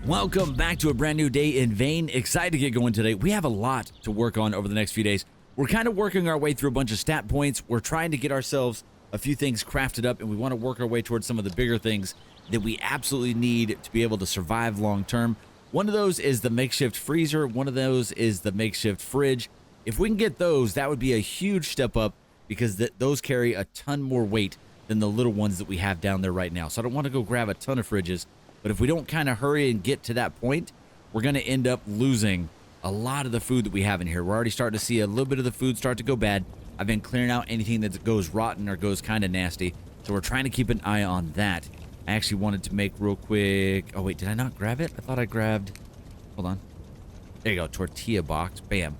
Welcome back to a brand new day in Vane. Excited to get going today. We have a lot to work on over the next few days. We're kind of working our way through a bunch of stat points. We're trying to get ourselves a few things crafted up, and we want to work our way towards some of the bigger things that we absolutely need to be able to survive long term. One of those is the makeshift freezer. One of those is the makeshift fridge. If we can get those, that would be a huge step up because those carry a ton more weight than the little ones that we have down there right now. So I don't want to go grab a ton of fridges. But if we don't kind of hurry and get to that point, we're going to end up losing a lot of the food that we have in here. We're already starting to see a little bit of the food start to go bad. I've been clearing out anything that goes rotten or goes kind of nasty. So we're trying to keep an eye on that. I actually wanted to make real quick. Oh, wait, did I not grab it? I thought I grabbed. Hold on. There you go. Tortilla box. Bam.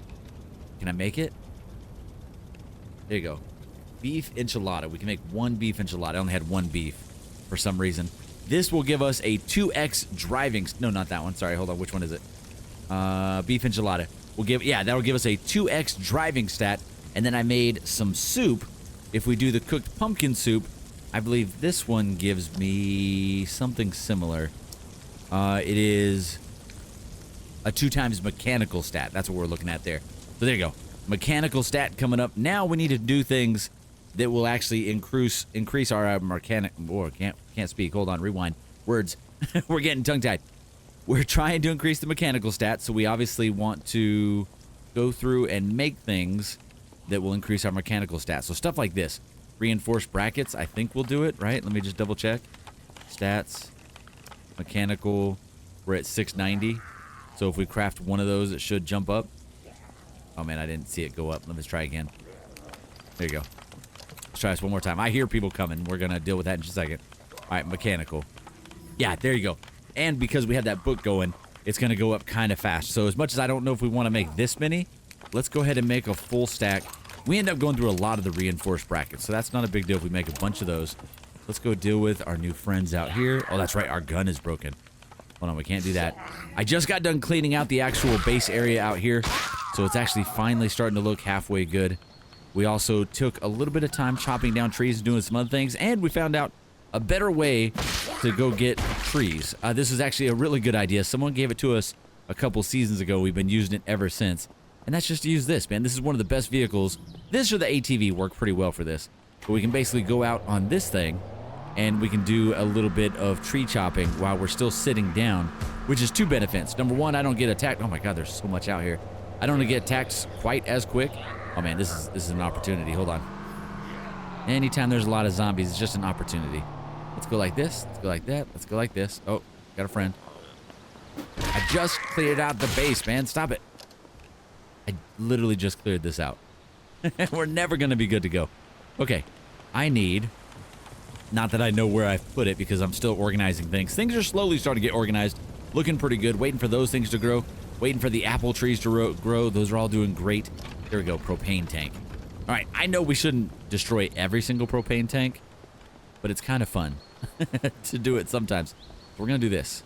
Can I make it? There you go. Beef enchilada. We can make one beef enchilada. I only had one beef for some reason. This will give us a 2x driving. No, not that one. Sorry, hold on. Which one is it? Beef enchilada. That'll give us a 2x driving stat. And then I made some soup. If we do the cooked pumpkin soup, I believe this one gives me something similar. It is a 2 times mechanical stat. That's what we're looking at there. So there you go. Mechanical stat coming up. Now we need to do things that will actually increase our mechanic. Oh, can't speak. Hold on, rewind. Words. We're getting tongue-tied. We're trying to increase the mechanical stats, so we obviously want to go through and make things that will increase our mechanical stats. So stuff like this. Reinforced brackets, I think will do it, right? Let me just double check. Stats. Mechanical. We're at 690. So if we craft one of those, it should jump up. Oh, man, I didn't see it go up. Let me try again. There you go. Let's try this one more time. I hear people coming. We're going to deal with that in just a second. All right, mechanical. Yeah, there you go. And because we have that book going, it's going to go up kind of fast. So as much as I don't know if we want to make this many, let's go ahead and make a full stack. We end up going through a lot of the reinforced brackets, so that's not a big deal if we make a bunch of those. Let's go deal with our new friends out here. Oh, that's right. Our gun is broken. Hold on, we can't do that. I just got done cleaning out the actual base area out here, so it's actually finally starting to look halfway good. We also took a little bit of time chopping down trees and doing some other things, and we found out a better way to go get trees. This is actually a really good idea. Someone gave it to us a couple seasons ago. We've been using it ever since, and that's just to use this, man. This is one of the best vehicles. This or the ATV work pretty well for this, but we can basically go out on this thing, and we can do a little bit of tree chopping while we're still sitting down, which is 2 benefits. Number 1, I don't get attacked. Oh my God, there's so much out here. I don't get attacked quite as quick. Oh man, this is an opportunity. Hold on. Anytime there's a lot of zombies, it's just an opportunity. Let's go like this. Let's go like that. Let's go like this. Oh, got a friend. I just cleared out the base, man. Stop it. I literally just cleared this out. We're never going to be good to go. Okay. I need... Not that I know where I've put it because I'm still organizing things. Things are slowly starting to get organized. Looking pretty good. Waiting for those things to grow. Waiting for the apple trees to grow. Those are all doing great. There we go. Propane tank. All right. I know we shouldn't destroy every single propane tank, but it's kind of fun to do it sometimes. So we're going to do this.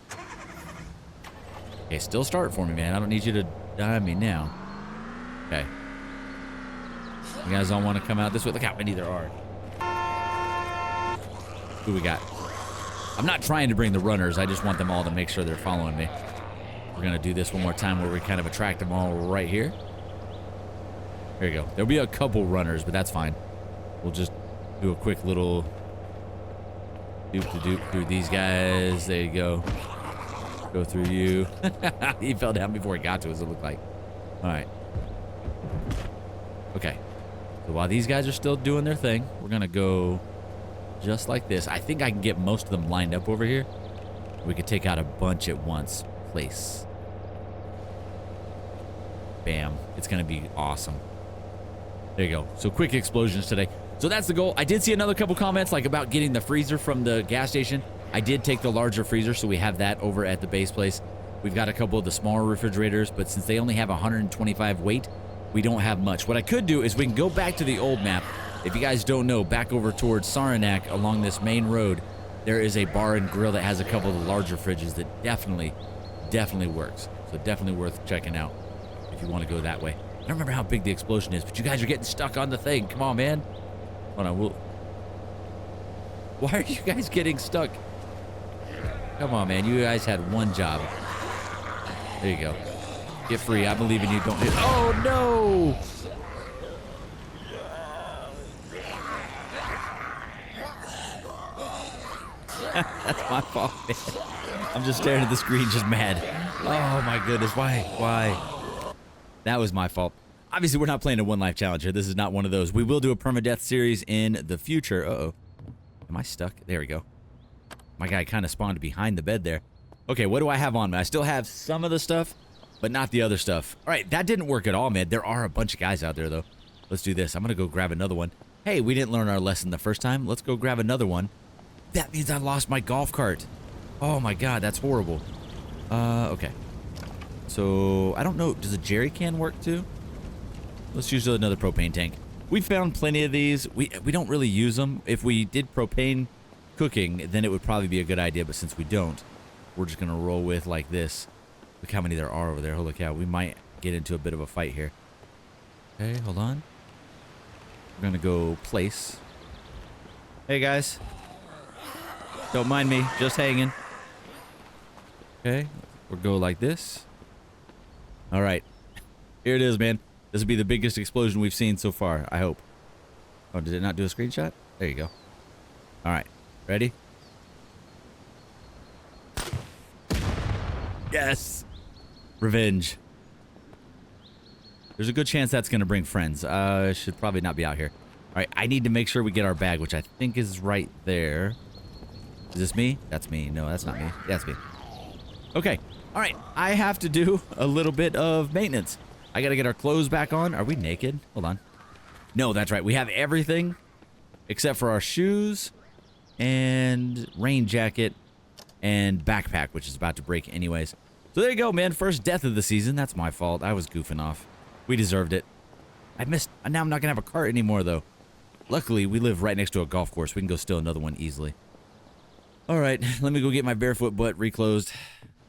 Okay. Still start for me, man. I don't need you to die me now. Okay. You guys all want to come out this way? Look how many there are. Who we got? I'm not trying to bring the runners. I just want them all to make sure they're following me. We're going to do this one more time where we kind of attract them all right here. There you go. There'll be a couple runners, but that's fine. We'll just do a quick little doop-to-doop through these guys. There you go. Go through you. He fell down before he got to us, it looked like. All right. Okay. So while these guys are still doing their thing, we're going to go just like this. I think I can get most of them lined up over here. We could take out a bunch at once. Place. Bam. It's going to be awesome. There you go. So quick explosions today. So that's the goal. I did see another couple comments like about getting the freezer from the gas station. I did take the larger freezer, so we have that over at the base place. We've got a couple of the smaller refrigerators, but since they only have 125 weight, we don't have much. What I could do is we can go back to the old map. If you guys don't know, back over towards Saranac along this main road, there is a bar and grill that has a couple of the larger fridges that definitely works. So definitely worth checking out if you want to go that way. I don't remember how big the explosion is, but you guys are getting stuck on the thing. Come on, man. Hold on, why are you guys getting stuck? Come on, man. You guys had one job. There you go. Get free. I believe in you. Don't hit. Oh, no. That's my fault, man. I'm just staring at the screen, just mad. Oh, my goodness. Why? That was my fault. Obviously, we're not playing a one life challenge here. This is not one of those. We will do a permadeath series in the future. Uh-oh. Am I stuck? There we go. My guy kind of spawned behind the bed there. Okay, what do I have on me? I still have some of the stuff, but not the other stuff. All right, that didn't work at all, man. There are a bunch of guys out there, though. Let's do this. I'm going to go grab another one. Hey, we didn't learn our lesson the first time. Let's go grab another one. That means I lost my golf cart. Oh, my God, that's horrible. Okay. So, I don't know. Does a jerry can work, too? Let's use another propane tank. We found plenty of these. We don't really use them. If we did propane cooking, then it would probably be a good idea. But since we don't, we're just going to roll with like this. Look how many there are over there. Holy cow. We might get into a bit of a fight here. Okay, hold on. We're going to go place. Hey, guys. Don't mind me. Just hanging. Okay. We'll go like this. All right. Here it is, man. This will be the biggest explosion we've seen so far, I hope. Oh, did it not do a screenshot? There you go. All right. Ready? Yes! Revenge. There's a good chance that's going to bring friends. Should probably not be out here. All right. I need to make sure we get our bag, which I think is right there. Is this me? That's me. No, that's not me. That's me. Okay. All right. I have to do a little bit of maintenance. I got to get our clothes back on. Are we naked? Hold on. No, that's right. We have everything except for our shoes and rain jacket and backpack, which is about to break anyways. So there you go, man. First death of the season. That's my fault. I was goofing off. We deserved it. I missed. Now I'm not going to have a cart anymore, though. Luckily, we live right next to a golf course. We can go steal another one easily. All right. Let me go get my barefoot butt reclosed.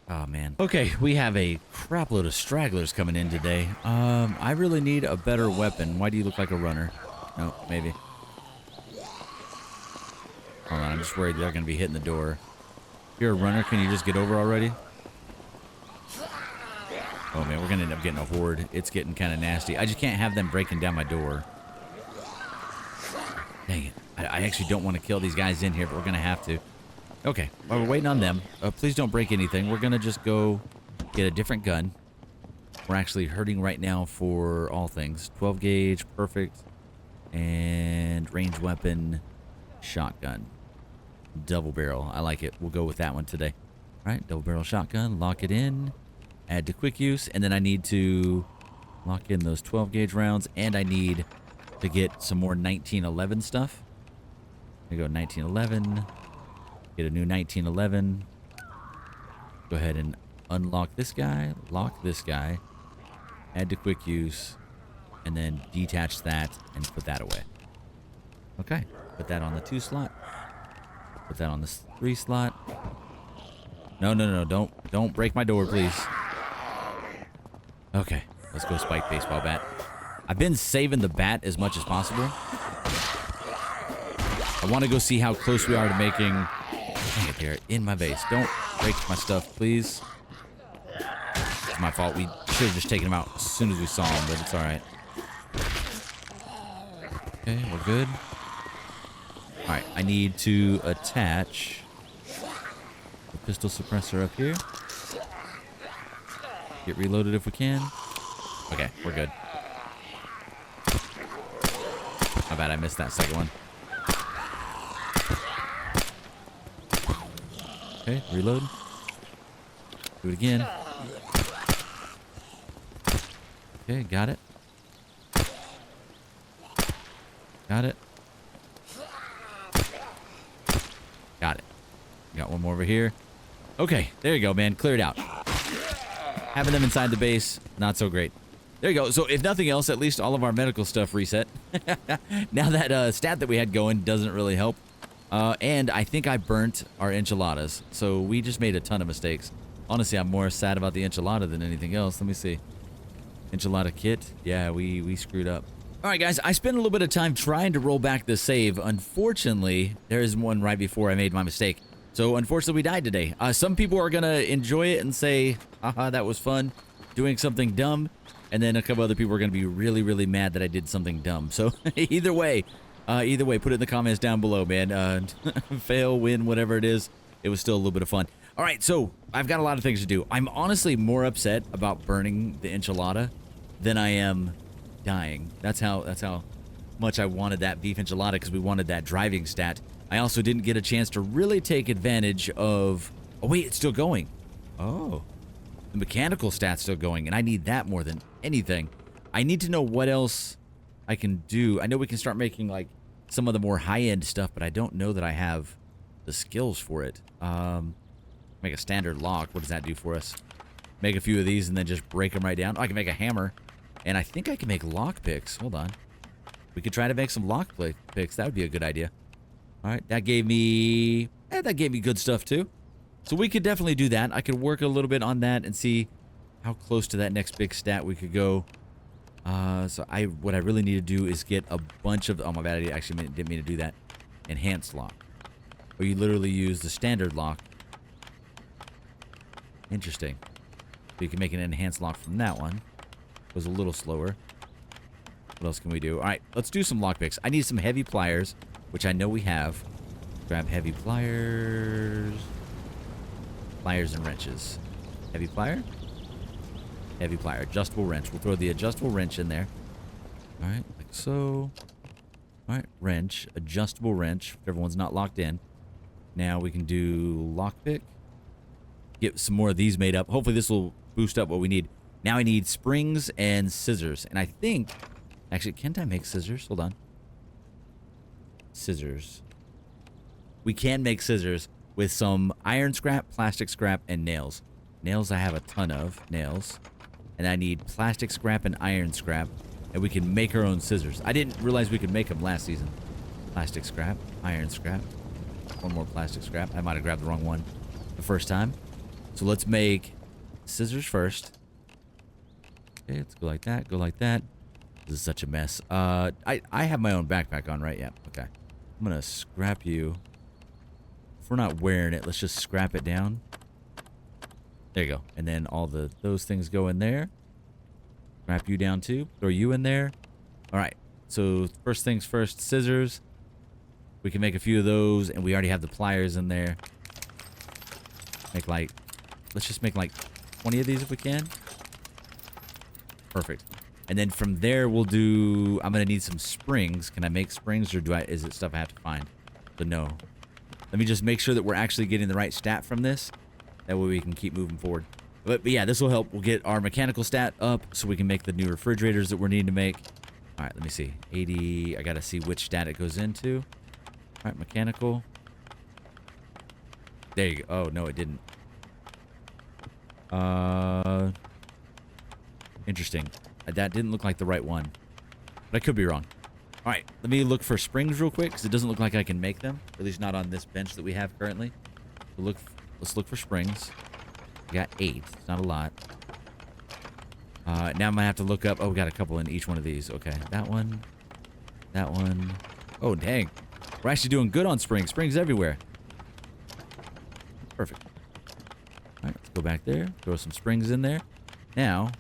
Oh, man. Okay, we have a crap load of stragglers coming in today. I really need a better weapon. Why do you look like a runner? No, maybe. Hold on, I'm just worried they're going to be hitting the door. If you're a runner, can you just get over already? Oh, man, we're going to end up getting a horde. It's getting kind of nasty. I just can't have them breaking down my door. Dang it. I actually don't want to kill these guys in here, but we're going to have to. Okay, while we're waiting on them, please don't break anything. We're going to just go get a different gun. We're actually hurting right now for all things. 12 gauge, perfect. And range weapon, shotgun. Double barrel. I like it. We'll go with that one today. All right, double barrel shotgun. Lock it in. Add to quick use. And then I need to lock in those 12 gauge rounds. And I need to get some more 1911 stuff. There you go, 1911. Get a new 1911. Go ahead and unlock this guy. Lock this guy. Add to quick use. And then detach that and put that away. Okay. Put that on the 2 slot. Put that on the 3 slot. No. Don't break my door, please. Okay. Let's go spike baseball bat. I've been saving the bat as much as possible. I want to go see how close we are to making... Dang it, Garrett. In my base. Don't break my stuff, please. It's my fault. We should have just taken him out as soon as we saw him, but it's alright. Okay, we're good. Alright, I need to attach the pistol suppressor up here. Get reloaded if we can. Okay, we're good. My bad, I missed that second one. Okay, reload. Do it again. Okay, got it. Got it. Got it. Got one more over here. Okay, there you go, man. Cleared out. Having them inside the base, not so great. There you go. So if nothing else, at least all of our medical stuff reset. Now that stat that we had going doesn't really help. And I think I burnt our enchiladas. So we just made a ton of mistakes. Honestly, I'm more sad about the enchilada than anything else. Let me see. Enchilada kit. Yeah, we screwed up. All right, guys. I spent a little bit of time trying to roll back the save. Unfortunately, there is one right before I made my mistake. So unfortunately, we died today. Some people are going to enjoy it and say, haha, that was fun, doing something dumb. And then a couple other people are going to be really, really mad that I did something dumb. So either way, put it in the comments down below, man. Fail, win, whatever it is. It was still a little bit of fun. All right, so I've got a lot of things to do. I'm honestly more upset about burning the enchilada than I am dying. That's how much I wanted that beef enchilada, because we wanted that driving stat. I also didn't get a chance to really take advantage of... Oh, wait, it's still going. Oh. The mechanical stat's still going, and I need that more than anything. I need to know what else I can do. I know we can start making, like, some of the more high-end stuff, but I don't know that I have the skills for it. Make a standard lock. What does that do for us? Make a few of these and then just break them right down. Oh, I can make a hammer. And I think I can make lock picks. Hold on. We could try to make some lock picks. That would be a good idea. All right, that gave me good stuff too. So we could definitely do that. I could work a little bit on that and see how close to that next big stat we could go. What I really need to do is get a bunch of... Oh, my bad. I actually didn't mean to do that. Enhanced lock. Where you literally use the standard lock. Interesting. So you can make an enhanced lock from that one. It was a little slower. What else can we do? All right, let's do some lockpicks. I need some heavy pliers, which I know we have. Grab heavy pliers. Pliers and wrenches. Heavy plier. Heavy plier. Adjustable wrench. We'll throw the adjustable wrench in there. All right, like so. All right, wrench. Adjustable wrench. If everyone's not locked in. Now we can do lockpick. Get some more of these made up. Hopefully this will boost up what we need. Now I need springs and scissors. And I think... Actually, can't I make scissors? Hold on. Scissors. We can make scissors with some iron scrap, plastic scrap, and nails. Nails I have a ton of. Nails. And I need plastic scrap and iron scrap. And we can make our own scissors. I didn't realize we could make them last season. Plastic scrap, iron scrap. One more plastic scrap. I might have grabbed the wrong one the first time. So let's make scissors first. Okay, let's go like that. Go like that. This is such a mess. I have my own backpack on, right? Yeah. Okay. I'm gonna scrap you. If we're not wearing it, let's just scrap it down. There you go. And then all those things go in there. Scrap you down too. Throw you in there. All right. So first things first, scissors. We can make a few of those, and we already have the pliers in there. Let's just make like 20 of these if we can. Perfect. And then from there, we'll do... I'm going to need some springs. Can I make springs, or is it stuff I have to find? So no. Let me just make sure that we're actually getting the right stat from this. That way we can keep moving forward. But yeah, this will help. We'll get our mechanical stat up so we can make the new refrigerators that we're needing to make. All right, let me see. 80. I got to see which stat it goes into. All right, mechanical. There you go. Oh, no, it didn't. Interesting. That didn't look like the right one. But I could be wrong. All right, let me look for springs real quick, because it doesn't look like I can make them. At least not on this bench that we have currently. So let's look for springs. We got 8. It's not a lot. Now I'm going to have to look up... Oh, we got a couple in each one of these. Okay, that one. That one. Oh, dang. We're actually doing good on springs. Springs everywhere. Perfect. All right, let's go back there. Throw some springs in there. Now,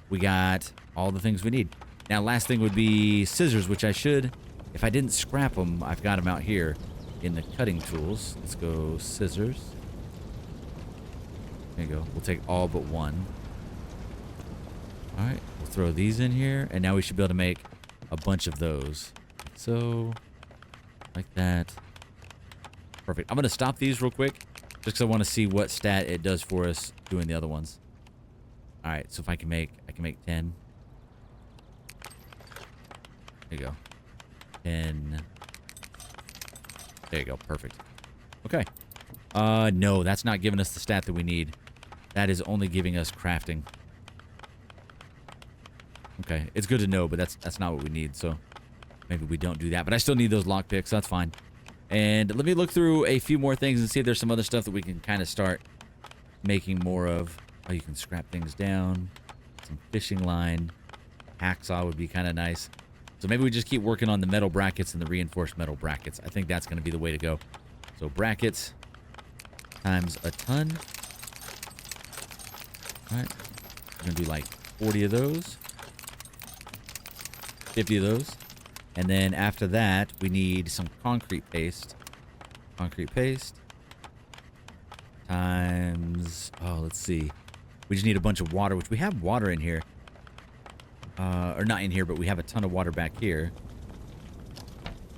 we got all the things we need. Now, last thing would be scissors, which I should... If I didn't scrap them, I've got them out here in the cutting tools. Let's go scissors. There you go. We'll take all but one. All right, we'll throw these in here, and now we should be able to make a bunch of those. So, like that. Perfect. I'm going to stop these real quick, just because I want to see what stat it does for us doing the other ones. All right, so if I can make 10. There you go. 10. There you go. Perfect. Okay. No, that's not giving us the stat that we need. That is only giving us crafting. Okay, it's good to know, but that's not what we need, so maybe we don't do that. But I still need those lockpicks, so that's fine. And let me look through a few more things and see if there's some other stuff that we can kind of start making more of. Oh, you can scrap things down. Some fishing line. Hacksaw would be kind of nice. So maybe we just keep working on the metal brackets and the reinforced metal brackets. I think that's going to be the way to go. So brackets. times a ton. All right. We're going to do like 40 of those. 50 of those. And then after that, we need some concrete paste. Concrete paste. Times... Oh, let's see. We just need a bunch of water, which we have water in here. Or not in here, but we have a ton of water back here.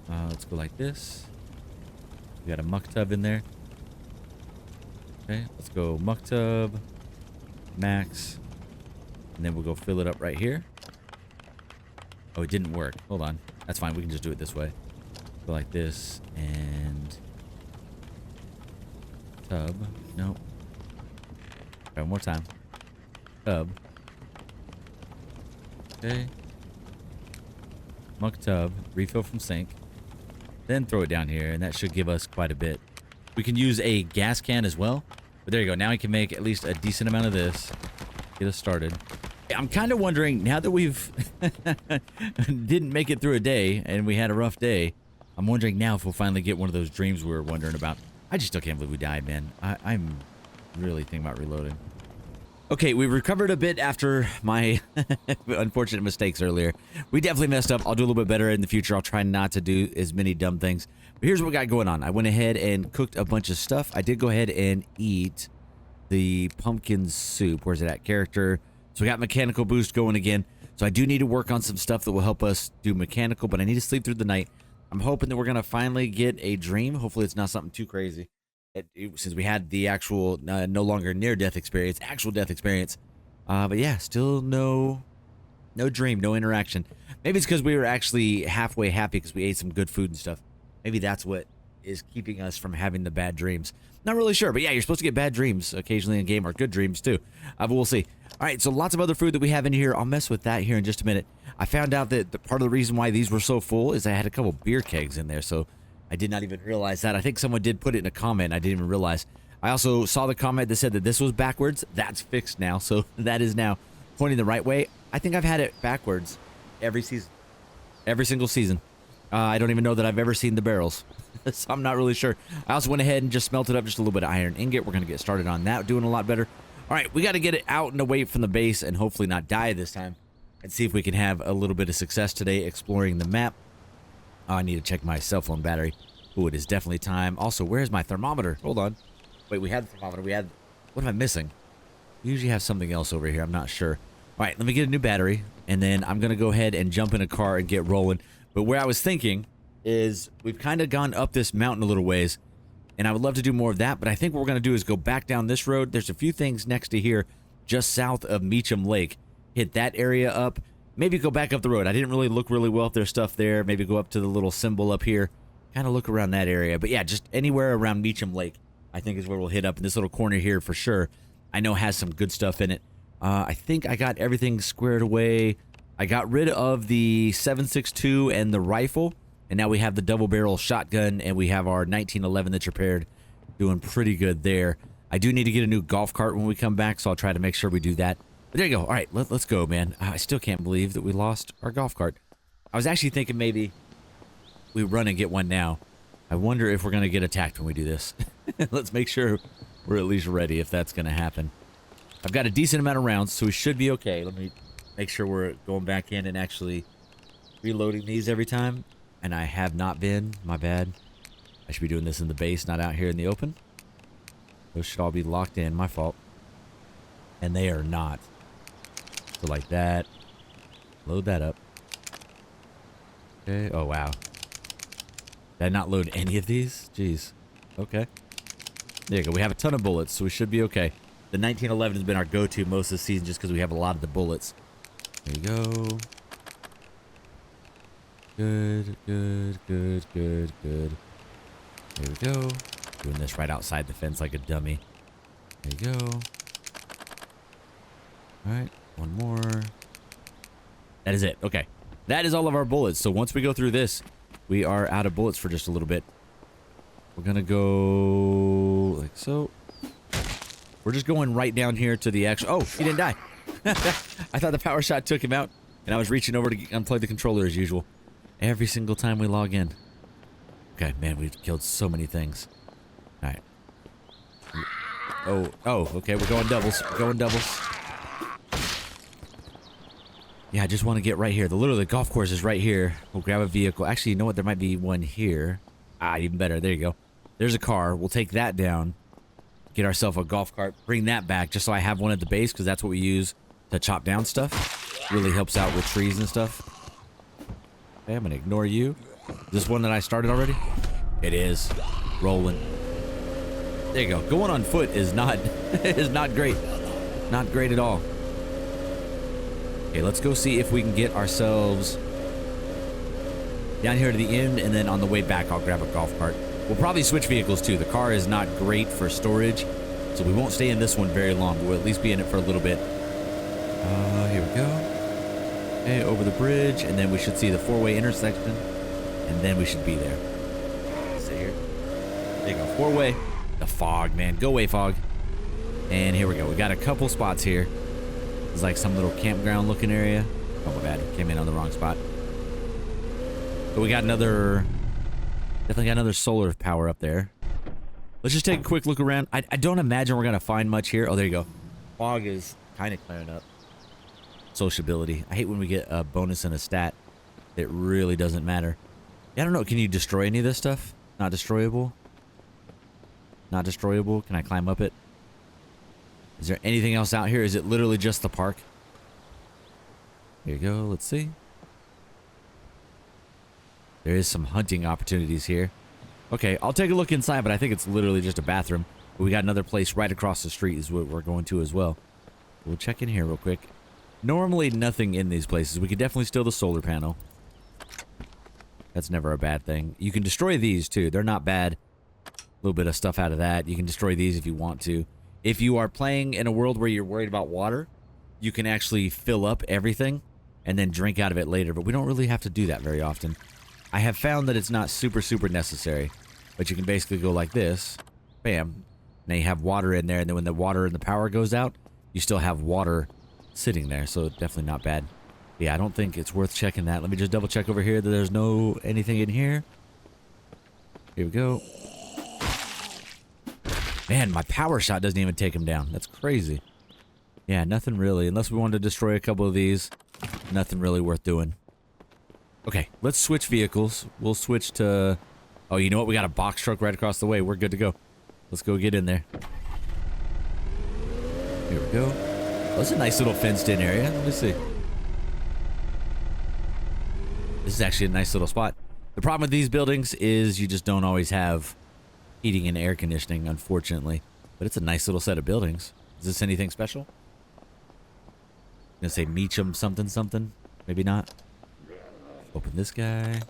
Let's go like this. We got a muck tub in there. Okay, let's go muck tub. Max. And then we'll go fill it up right here. Oh, it didn't work. Hold on. That's fine. We can just do it this way. Go like this. And... Tub. Nope. Try one more time. Tub. Okay. Muck tub. Refill from sink. Then throw it down here. And that should give us quite a bit. We can use a gas can as well. But there you go. Now we can make at least a decent amount of this. Get us started. I'm kind of wondering, now that we've didn't make it through a day and we had a rough day, I'm wondering now if we'll finally get one of those dreams we were wondering about. I just still can't believe we died, man. I'm really thinking about reloading. Okay, we recovered a bit after my unfortunate mistakes earlier. We definitely messed up. I'll do a little bit better in the future. I'll try not to do as many dumb things. But here's what we got going on. I went ahead and cooked a bunch of stuff. I did go ahead and eat the pumpkin soup. Where's it at? Character. So we got mechanical boost going again. So I do need to work on some stuff that will help us do mechanical, but I need to sleep through the night. I'm hoping that we're going to finally get a dream. Hopefully it's not something too crazy. Since we had the actual, no longer near-death experience, actual death experience. But yeah, still no dream, no interaction. Maybe it's because we were actually halfway happy because we ate some good food and stuff. Maybe that's what is keeping us from having the bad dreams. Not really sure, but yeah, you're supposed to get bad dreams occasionally in game, or good dreams too. But we'll see. All right, so lots of other food that we have in here. I'll mess with that here in just a minute. I found out that part of the reason why these were so full is I had a couple beer kegs in there, so I did not even realize that. I think someone did put it in a comment. I didn't even realize. I also saw the comment that said that this was backwards. That's fixed now, so that is now pointing the right way. I think I've had it backwards every season, every single season. I don't even know that I've ever seen the barrels, so I'm not really sure. I also went ahead and just smelted up just a little bit of iron ingot. We're going to get started on that, doing a lot better. All right, we got to get it out and away from the base and hopefully not die this time, and see if we can have a little bit of success today exploring the map. Oh, I need to check my cell phone battery. Oh, it is definitely time. Also, where's my thermometer? Hold on. Wait, we had the thermometer. What am I missing? We usually have something else over here. I'm not sure. All right, let me get a new battery, and then I'm going to go ahead and jump in a car and get rolling. But where I was thinking is we've kind of gone up this mountain a little ways, and I would love to do more of that, but I think what we're going to do is go back down this road. There's a few things next to here, just south of Meacham Lake. Hit that area up. Maybe go back up the road. I didn't really look really well if there's stuff there. Maybe go up to the little symbol up here. Kind of look around that area. But yeah, just anywhere around Meacham Lake, I think is where we'll hit up. In this little corner here for sure, I know has some good stuff in it. I think I got everything squared away. I got rid of the 7.62 and the rifle, and now we have the double barrel shotgun, and we have our 1911 that's repaired. Doing pretty good there. I do need to get a new golf cart when we come back, so I'll try to make sure we do that. But there you go. All right, let's go, man. I still can't believe that we lost our golf cart. I was actually thinking maybe we run and get one now. I wonder if we're going to get attacked when we do this. Let's make sure we're at least ready if that's going to happen. I've got a decent amount of rounds, so we should be okay. Let me make sure we're going back in and actually reloading these every time. And I have not been. My bad. I should be doing this in the base, not out here in the open. Those should all be locked in. My fault. And they are not. So like that. Load that up. Okay. Oh, wow. Did I not load any of these? Jeez. Okay. There you go. We have a ton of bullets, so we should be okay. The 1911 has been our go-to most of the season just because we have a lot of the bullets. There you go. Good, good, good, good, good. There we go. Doing this right outside the fence like a dummy. There you go. All right. One more. That is it. Okay. That is all of our bullets. So once we go through this, we are out of bullets for just a little bit. We're going to go like so. We're just going right down here to the actual... Oh, he didn't die. I thought the power shot took him out, and I was reaching over to unplug the controller as usual. Every single time we log in. Okay, man, we've killed so many things. All right. Oh, okay, we're going doubles. We're going doubles. Yeah, I just want to get right here. Literally, the golf course is right here. We'll grab a vehicle. Actually, you know what? There might be one here. Ah, even better. There you go. There's a car. We'll take that down. Get ourselves a golf cart. Bring that back just so I have one at the base because that's what we use to chop down stuff. Really helps out with trees and stuff. Okay, I'm going to ignore you. Is this one that I started already? It is. Rolling. There you go. Going on foot is not is not great. Not great at all. Okay, let's go see if we can get ourselves down here to the end, and then on the way back, I'll grab a golf cart. We'll probably switch vehicles too. The car is not great for storage, so we won't stay in this one very long. We'll at least be in it for a little bit. Here we go. Okay, over the bridge, and then we should see the four-way intersection, and then we should be there. Let's see here. There you go, four-way. The fog, man. Go away, fog. And here we go. We got a couple spots here. It's like some little campground looking area. Oh, my bad. Came in on the wrong spot. But we got another... Definitely got another solar power up there. Let's just take a quick look around. I don't imagine we're going to find much here. Oh, there you go. Fog is kind of clearing up. Sociability. I hate when we get a bonus and a stat. It really doesn't matter. Yeah, I don't know. Can you destroy any of this stuff? Not destroyable? Not destroyable? Can I climb up it? Is there anything else out here? Is it literally just the park? Here you go. Let's see. There is some hunting opportunities here. Okay, I'll take a look inside, but I think it's literally just a bathroom. But we got another place right across the street is what we're going to as well. We'll check in here real quick. Normally nothing in these places. We could definitely steal the solar panel. That's never a bad thing. You can destroy these too. They're not bad. A little bit of stuff out of that. You can destroy these if you want to. If you are playing in a world where you're worried about water, you can actually fill up everything and then drink out of it later. But we don't really have to do that very often. I have found that it's not super necessary. But you can basically go like this. Bam. Now you have water in there. And then when the water and the power goes out, you still have water sitting there. So definitely not bad. Yeah, I don't think it's worth checking that. Let me just double check over here that there's no anything in here. Here we go. Man, my power shot doesn't even take him down. That's crazy. Yeah, nothing really. Unless we wanted to destroy a couple of these, nothing really worth doing. Okay, let's switch vehicles. We'll switch to... Oh, you know what? We got a box truck right across the way. We're good to go. Let's go get in there. Here we go. Oh, that's a nice little fenced-in area. Let me see. This is actually a nice little spot. The problem with these buildings is you just don't always have heating and air conditioning, unfortunately. But it's a nice little set of buildings. Is this anything special? I'm gonna say Meacham something. Maybe not. Open this guy.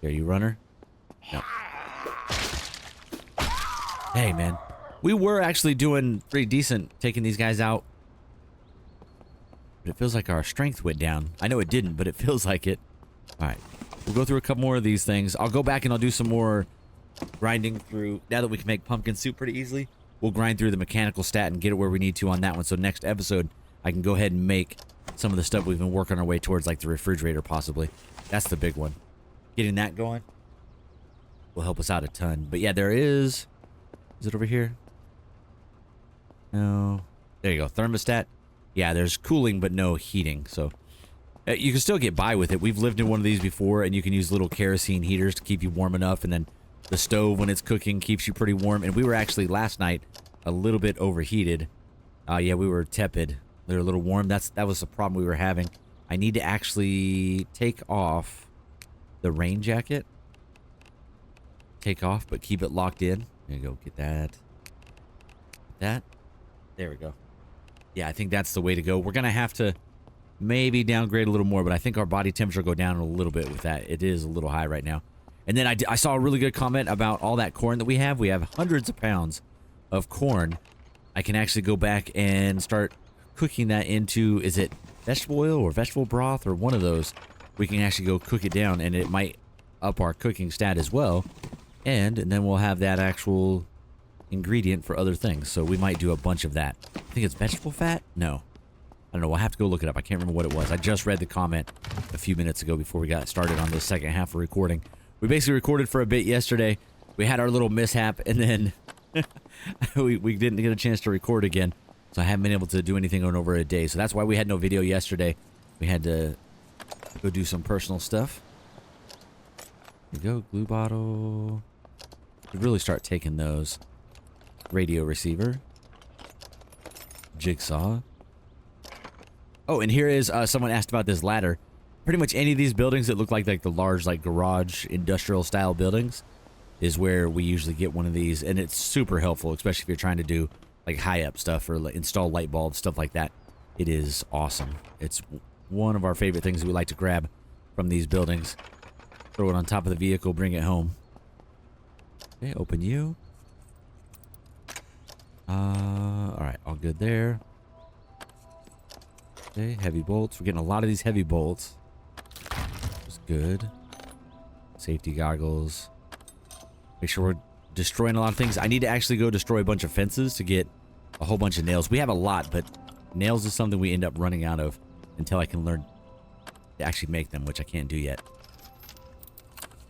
Are you runner? No. Hey, man. We were actually doing pretty decent taking these guys out. But it feels like our strength went down. I know it didn't, but it feels like it. Alright. We'll go through a couple more of these things. I'll go back and I'll do some more grinding through. Now that we can make pumpkin soup pretty easily, we'll grind through the mechanical stat and get it where we need to on that one. So next episode, I can go ahead and make some of the stuff we've been working our way towards, like the refrigerator possibly. That's the big one. Getting that going will help us out a ton. But yeah, there is... Is it over here? No. There you go. Thermostat. Yeah, there's cooling but no heating. So you can still get by with it. We've lived in one of these before, and you can use little kerosene heaters to keep you warm enough. And then the stove, when it's cooking, keeps you pretty warm. And we were actually, last night, a little bit overheated. Yeah, we were tepid. They were a little warm. That was the problem we were having. I need to actually take off the rain jacket. Take off, but keep it locked in. There you go. Get that. Get that. There we go. Yeah, I think that's the way to go. We're going to have to maybe downgrade a little more, but I think our body temperature will go down a little bit with that. It is a little high right now. And then I saw a really good comment about all that corn that we have. We have hundreds of pounds of corn. I can actually go back and start cooking that into, is it vegetable oil or vegetable broth or one of those? We can actually go cook it down, and it might up our cooking stat as well. And then we'll have that actual ingredient for other things. So we might do a bunch of that. I think it's vegetable fat? No. I don't know. We'll have to go look it up. I can't remember what it was. I just read the comment a few minutes ago before we got started on this second half of recording. We basically recorded for a bit yesterday. we had our little mishap, and then we didn't get a chance to record again. So I haven't been able to do anything in over a day. So that's why we had no video yesterday. We had to go do some personal stuff. There you go, glue bottle. We really start taking those. Radio receiver. Jigsaw. Oh, and here is, someone asked about this ladder. Pretty much any of these buildings that look like the large, like, garage, industrial style buildings is where we usually get one of these. And it's super helpful, especially if you're trying to do, like, high up stuff or like, install light bulbs, stuff like that. It is awesome. It's one of our favorite things that we like to grab from these buildings. Throw it on top of the vehicle, bring it home. Okay, open you. Alright, all good there. Okay, heavy bolts. We're getting a lot of these heavy bolts. That's good. Safety goggles. Make sure we're destroying a lot of things. I need to actually go destroy a bunch of fences to get a whole bunch of nails. We have a lot, but nails is something we end up running out of until I can learn to actually make them, which I can't do yet.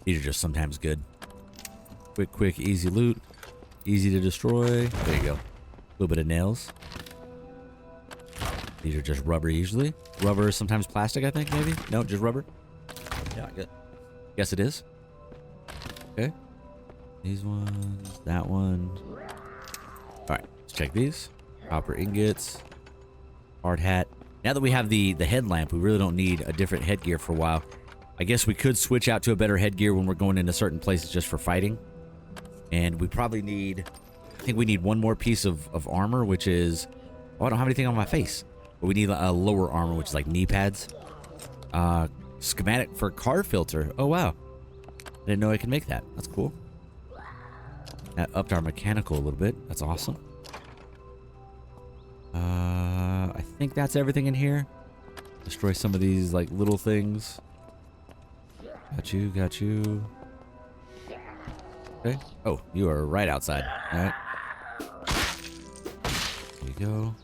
These are just sometimes good. Quick, easy loot. Easy to destroy. There you go. A little bit of nails. These are just rubber usually. Rubber is sometimes plastic, I think, maybe? No, just rubber? Yeah, good. Guess it is. Okay. These ones. That one. Alright, let's check these. Copper ingots. Hard hat. Now that we have the headlamp, we really don't need a different headgear for a while. I guess we could switch out to a better headgear when we're going into certain places just for fighting. And we probably need... I think we need one more piece of armor, which is... Oh, I don't have anything on my face. But we need a lower armor, which is like knee pads. Schematic for car filter. Oh, wow. I didn't know I could make that. That's cool. That upped our mechanical a little bit. That's awesome. I think that's everything in here. Destroy some of these, like, little things. Got you. Okay. Oh, you are right outside. All right. There you go.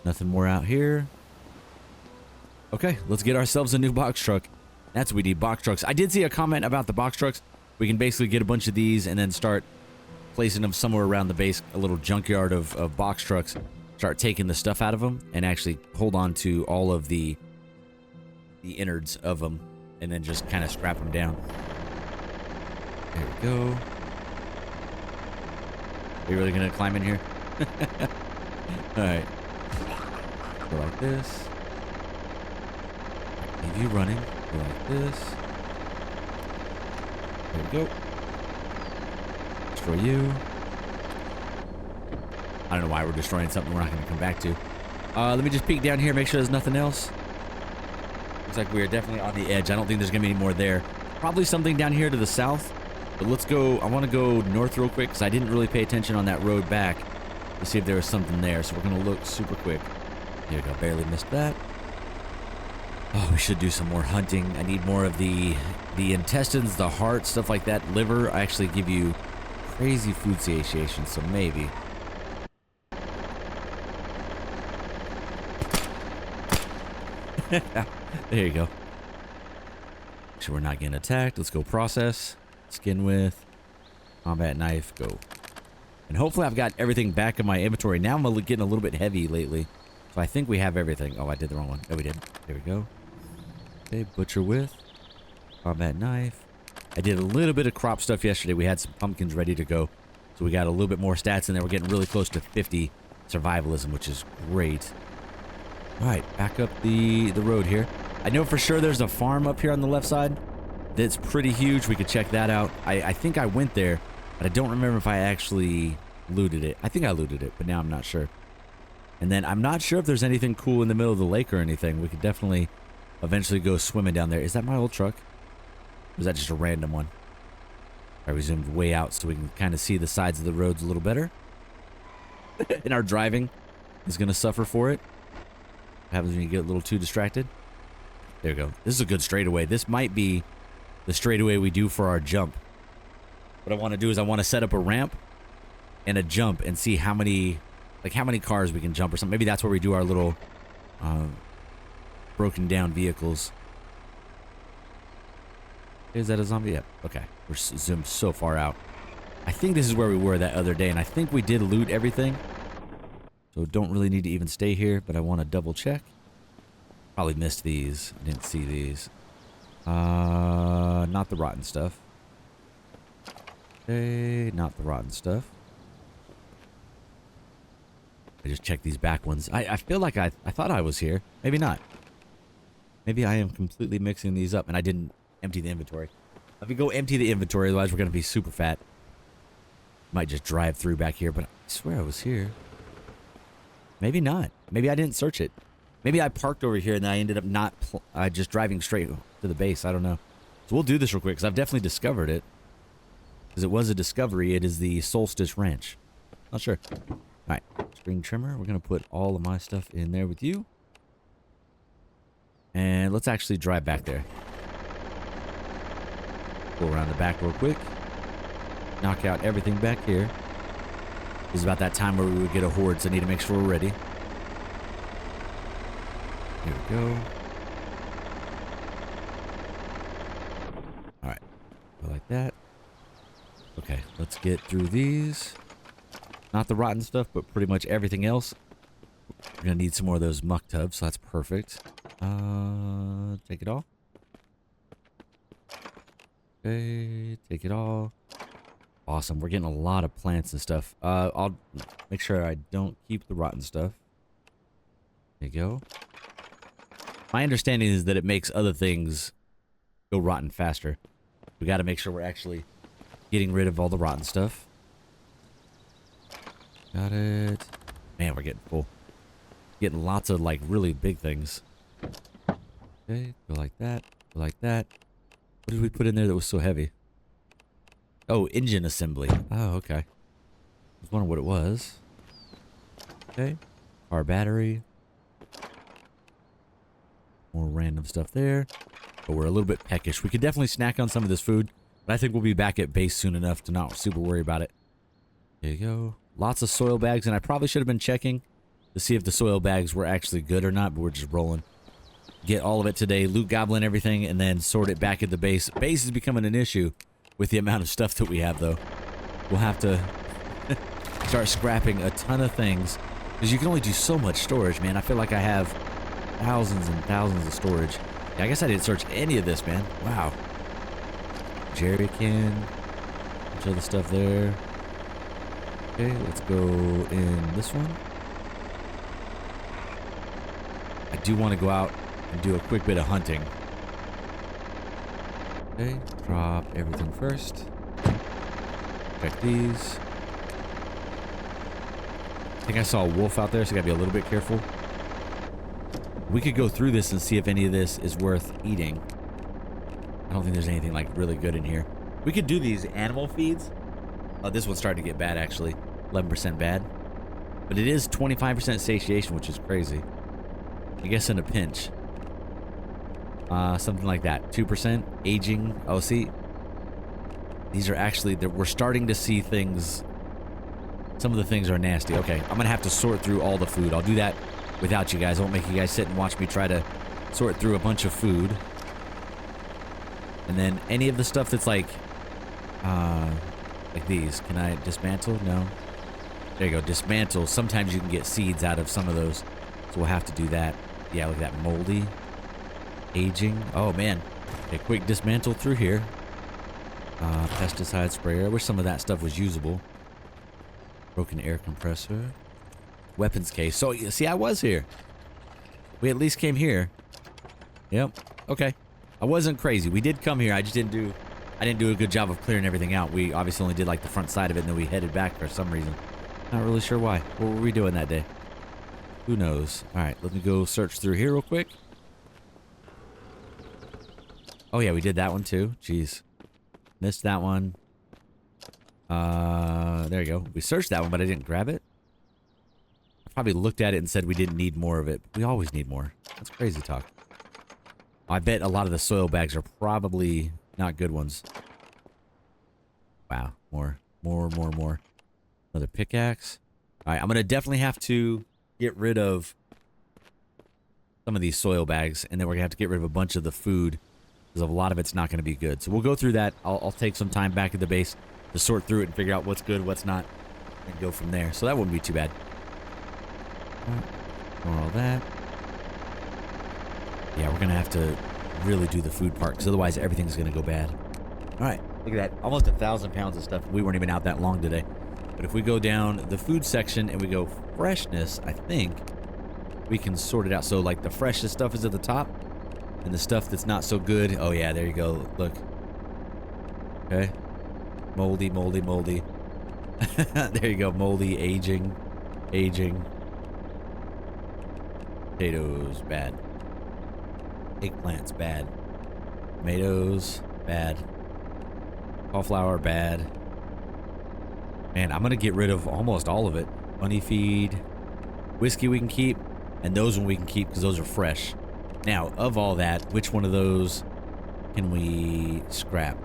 Nothing more out here. Okay, let's get ourselves a new box truck. That's what we need, box trucks. I did see a comment about the box trucks. We can basically get a bunch of these and then start placing them somewhere around the base, a little junkyard of box trucks. Start taking the stuff out of them and actually hold on to all of the innards of them and then just kind of strap them down. There we go. Are you really going to climb in here? Alright. Go like this. Leave you running. Go like this. There we go. Destroy you. I don't know why we're destroying something we're not going to come back to. Let me just peek down here, make sure there's nothing else. Looks like we are definitely on the edge. I don't think there's going to be any more there. Probably something down here to the south. But let's go. I want to go north real quick because I didn't really pay attention on that road back to see if there was something there. So we're going to look super quick. There we go. Barely missed that. Oh, we should do some more hunting. I need more of the intestines, the heart, stuff like that. Liver. I actually give you crazy food satiation, so maybe. There you go. Make sure we're not getting attacked. Let's go process. Skin with. Combat knife. Go. And hopefully I've got everything back in my inventory. Now I'm getting a little bit heavy lately. So I think we have everything. Oh, I did the wrong one. Oh, we did. There we go. Okay, butcher with. Combat knife. I did a little bit of crop stuff yesterday. We had some pumpkins ready to go. So we got a little bit more stats in there. We're getting really close to 50 survivalism, which is great. All right, back up the road here. I know for sure there's a farm up here on the left side that's pretty huge. We could check that out. I think I went there, but I don't remember if I actually looted it. I think I looted it, but now I'm not sure. And then I'm not sure if there's anything cool in the middle of the lake or anything. We could definitely eventually go swimming down there. Is that my old truck? Or is that just a random one? All right, we zoomed way out so we can kind of see the sides of the roads a little better. And our driving is going to suffer for it. What happens when you get a little too distracted? There we go. This is a good straightaway. This might be the straightaway we do for our jump. What I want to do is I want to set up a ramp and a jump and see how many cars we can jump or something. Maybe that's where we do our little broken down vehicles. Is that a zombie? Yep. Okay. We're zoomed so far out. I think this is where we were that other day, and I think we did loot everything. So don't really need to even stay here, but I want to double check. Probably missed these. I didn't see these. Not the rotten stuff. Okay, not the rotten stuff. I just checked these back ones. I feel like I thought I was here. Maybe not. Maybe I am completely mixing these up and I didn't empty the inventory. Let me go empty the inventory, otherwise we're going to be super fat. Might just drive through back here, but I swear I was here. Maybe not. Maybe I didn't search it. Maybe I parked over here and I ended up not just driving straight to the base. I don't know. So we'll do this real quick because I've definitely discovered it. Because it was a discovery. It is the Solstice Ranch. Not sure. All right. Spring trimmer. We're going to put all of my stuff in there with you. And let's actually drive back there. Go around the back real quick. Knock out everything back here. This is about that time where we would get a horde, so I need to make sure we're ready. Here we go. Alright. Go like that. Okay, let's get through these. Not the rotten stuff, but pretty much everything else. We're going to need some more of those muck tubs, so that's perfect. Take it all. Okay, take it all. Awesome. We're getting a lot of plants and stuff. I'll make sure I don't keep the rotten stuff. There you go. My understanding is that it makes other things go rotten faster. We got to make sure we're actually getting rid of all the rotten stuff. Got it. Man, we're getting full. Getting lots of, like, really big things. Okay, go like that. Go like that. What did we put in there that was so heavy? Oh, engine assembly. Oh, okay. I was wondering what it was. Okay. Our battery. More random stuff there. But we're a little bit peckish. We could definitely snack on some of this food. But I think we'll be back at base soon enough to not super worry about it. There you go. Lots of soil bags. And I probably should have been checking to see if the soil bags were actually good or not. But we're just rolling. Get all of it today. Loot goblin everything. And then sort it back at the base. Base is becoming an issue. With the amount of stuff that we have, though. We'll have to start scrapping a ton of things. Because you can only do so much storage, man. I feel like I have thousands and thousands of storage. Yeah, I guess I didn't search any of this, man. Wow. Jerry can. Bunch of other stuff there. Okay, let's go in this one. I do want to go out and do a quick bit of hunting. Okay, drop everything first. Check these. I think I saw a wolf out there, so I gotta be a little bit careful. We could go through this and see if any of this is worth eating. I don't think there's anything like really good in here. We could do these animal feeds. Oh, this one's starting to get bad actually. 11% bad. But it is 25% satiation, which is crazy. I guess in a pinch. Something like that. 2% aging. Oh, see, these are actually, we're starting to see things. Some of the things are nasty. Okay, I'm gonna have to sort through all the food. I'll do that without you guys. I won't make you guys sit and watch me try to sort through a bunch of food. And then any of the stuff that's like these. Can I dismantle? No. There you go. Dismantle. Sometimes you can get seeds out of some of those, so we'll have to do that. Yeah, look at that. Moldy. Aging. Oh, man. Okay, quick dismantle through here. Pesticide sprayer. I wish some of that stuff was usable. Broken air compressor. Weapons case. So, see, I was here. We at least came here. Yep. Okay. I wasn't crazy. We did come here. I just didn't do a good job of clearing everything out. We obviously only did like the front side of it, and then we headed back for some reason. Not really sure why. What were we doing that day? Who knows? All right, let me go search through here real quick. Oh, yeah, we did that one too. Jeez. Missed that one. There you go. We searched that one, but I didn't grab it. I probably looked at it and said we didn't need more of it. We always need more. That's crazy talk. I bet a lot of the soil bags are probably not good ones. Wow. More. Another pickaxe. All right, I'm going to definitely have to get rid of some of these soil bags, and then we're going to have to get rid of a bunch of the food because a lot of it's not going to be good. So we'll go through that. I'll take some time back at the base to sort through it and figure out what's good, what's not, and go from there. So that wouldn't be too bad. All that. Yeah, we're going to have to really do the food part, because otherwise everything's going to go bad. All right, look at that. Almost 1,000 pounds of stuff. We weren't even out that long today. But if we go down the food section and we go freshness, I think we can sort it out. So like the freshest stuff is at the top, and the stuff that's not so good. Oh yeah, there you go. Look. Okay. Moldy, moldy, moldy. There you go. Moldy, aging. Potatoes, bad. Eggplants, bad. Tomatoes, bad. Cauliflower, bad. Man, I'm going to get rid of almost all of it. Bunny feed. Whiskey we can keep. And those one we can keep because those are fresh. Now, of all that, which one of those can we scrap?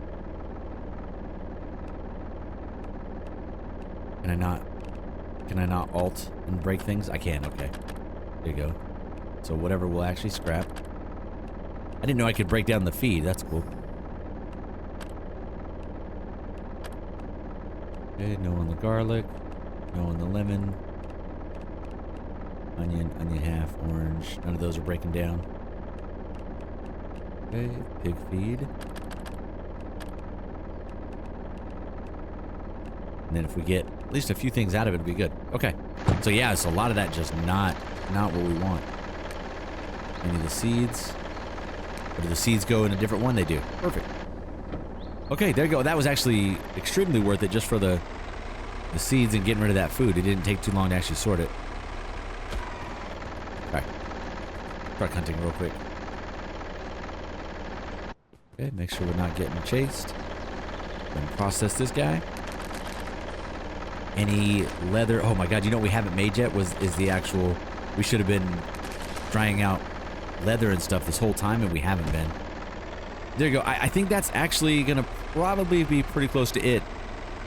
Can I not alt and break things? I can, okay. There you go. So whatever we'll actually scrap. I didn't know I could break down the feed. That's cool. Okay, no on the garlic. No on the lemon. Onion half, orange. None of those are breaking down. Okay, pig feed. And then if we get at least a few things out of it, it'll be good. Okay. So yeah, it's a lot of that just not what we want. Any of the seeds? Or do the seeds go in a different one? They do. Perfect. Okay, there you go. That was actually extremely worth it just for the seeds and getting rid of that food. It didn't take too long to actually sort it. Alright. Start hunting real quick. Okay, make sure we're not getting chased. Then process this guy. Any leather? Oh my god, you know what we haven't made yet is the actual... We should have been trying out leather and stuff this whole time, and we haven't been. There you go. I think that's actually going to probably be pretty close to it.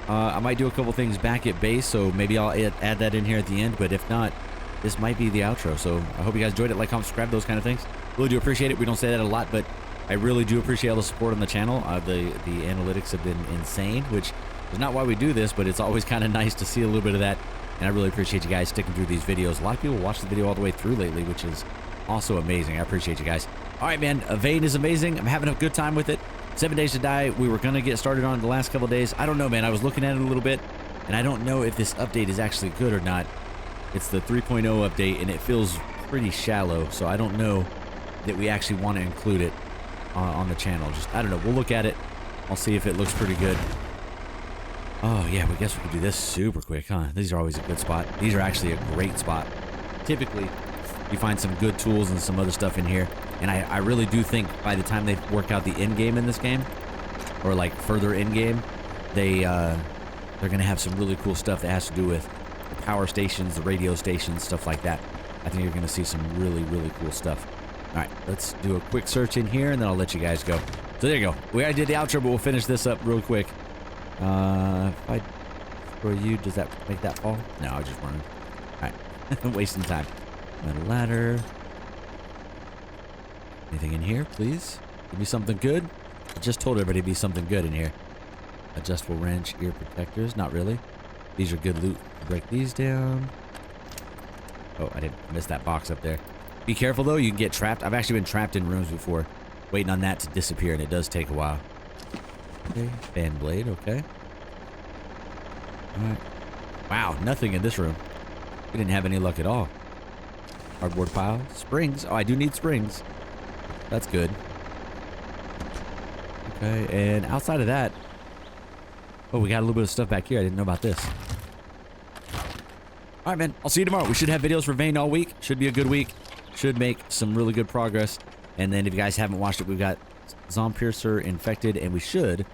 I might do a couple things back at base, so maybe I'll add that in here at the end, but if not, this might be the outro. So I hope you guys enjoyed it. Like, comment, subscribe, those kind of things. Really do appreciate it. We don't say that a lot, but I really do appreciate all the support on the channel. The analytics have been insane, which is not why we do this, but it's always kind of nice to see a little bit of that. And I really appreciate you guys sticking through these videos. A lot of people watch the video all the way through lately, which is also amazing. I appreciate you guys. All right, man. Vane is amazing. I'm having a good time with it. 7 Days to Die. We were going to get started on it the last couple of days. I don't know, man. I was looking at it a little bit, and I don't know if this update is actually good or not. It's the 3.0 update, and it feels pretty shallow, so I don't know that we actually want to include it on the channel. Just, I don't know. We'll look at it. I'll see if it looks pretty good. Oh, yeah. I guess we can do this super quick, huh? These are always a good spot. These are actually a great spot. Typically, you find some good tools and some other stuff in here. And I really do think by the time they work out the end game in this game, or like further in game, they're gonna have some really cool stuff that has to do with the power stations, the radio stations, stuff like that. I think you're gonna see some really, really cool stuff. All right, let's do a quick search in here, and then I'll let you guys go. So there you go. We already did the outro, but we'll finish this up real quick. If I throw you, does that make that fall? No, I was just running. All right, I'm wasting time. Metal ladder. Anything in here, please? Give me something good. I just told everybody to be something good in here. Adjustable wrench, ear protectors. Not really. These are good loot. Break these down. Oh, I didn't miss that box up there. Be careful, though. You can get trapped. I've actually been trapped in rooms before, waiting on that to disappear, and it does take a while. Okay, fan blade. Okay. All right. Wow, nothing in this room. We didn't have any luck at all. Cardboard pile. Springs. Oh, I do need springs. That's good. Okay, and outside of that... Oh, we got a little bit of stuff back here. I didn't know about this. Alright, man. I'll see you tomorrow. We should have videos for Vane all week. Should be a good week. Should make some really good progress. And then if you guys haven't watched it, we've got Zompiercer Infected, and we should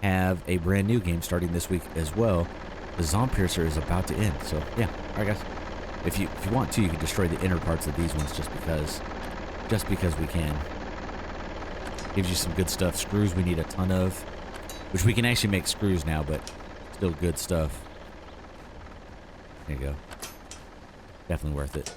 have a brand new game starting this week as well. The Zompiercer is about to end. So, yeah. Alright, guys. If you want to, you can destroy the inner parts of these ones just because we can. Gives you some good stuff. Screws we need a ton of, which we can actually make screws now, but still good stuff. There you go. Definitely worth it.